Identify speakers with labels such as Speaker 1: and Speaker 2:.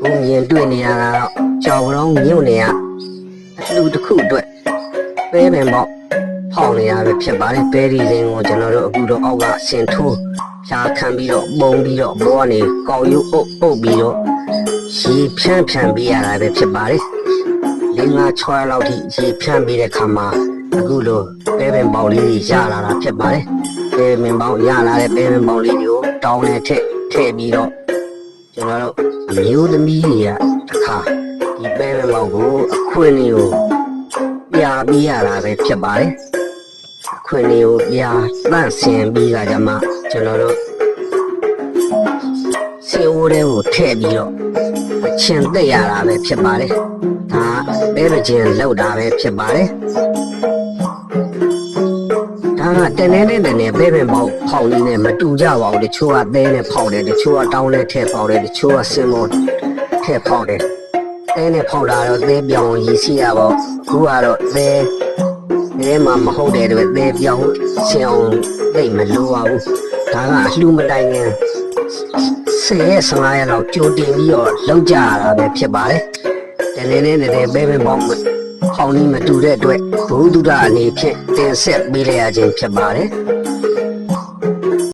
Speaker 1: ကိုမြင်တွေ့နေရတာတော့ကြောင်လုံးမြုပ်နေရအလူတစ်ခုအတွက်ပဲပင်ပေါ့ဖောက်နေရပဲဖြစ်ပါတယ်ပဲဒီစင်းကိုကျွန်တော်တို့အခုတော့အောက်ကဆင်ထိုးဖြာခံပြီးတော့ပုံပြီးတော့ဘောကနေကောက်ရုပ်အုပ်ပြီးတော့ရေဖြန့်ပေးရတာပဲဖြစ်ပါတယ်၄-၅-၆လောက်ထိရေဖြန့်ပေးတဲ့ခါမှာအခုလိုပဲပင်ပေါက်လေးကြီးရလာတာဖြစ်ပါတယ်ပဲပင်ပေါက်ရလာတဲ့ပဲပင်ပေါက်လေးတွေကိုတောင်းနဲ့ထည့်ပြီးတော့ကျွန်တော်တို့အမျိုးသမီးတွေကတခါဒီပဲပင်ပေါက်ကိုအခွင့်အရေးကိုပြပေးရတာပဲဖြစ်ပါတယ်အခွင့်အရေးကိုပြတန့်ဆင်ပြီးကြမှာကျွန်တော်တို့စေအိုးတွေကိုထည့်ပြီးတော့အချင်းသိရတာပဲဖြစ်ပါတယ်ဒါပဲပချင်းလောက်တာပဲဖြစ်ပါတယ်ဒါကတနေ့ပဲပင်ပေါက်ဖောက်နေနဲ့မတူကြပါဘူးတချို့ကသဲနဲ့ဖောက်တယ်တချို့ကတောင်းနဲ့ထည့်ဖောက်တယ်တချို့ကစင်မောထည့်ဖောက်တယ်သဲနဲ့ဖောက်တာတော့သဲပြောင်းရည်စီရပါခုကတော့သဲမှာမဟုတ်တဲ့အတွက်သဲပြောင်းဆင်အောင်သိမလိုပါဘူးဒါကအလှမတိုင်ခင်10 ရက်15ရက်လောက်ကြိုတင်ပြီးတော့လောက်ကြရတာပဲဖြစ်ပါတယ်တနေ့ပဲပင်ပေါက်ဖောက်နေမတူတဲ့အတွက်ဘုဒ္ဓအနေဖြင့်တင်ဆက်ပေးလိုက်ရခြင်းဖြစ်ပါတယ်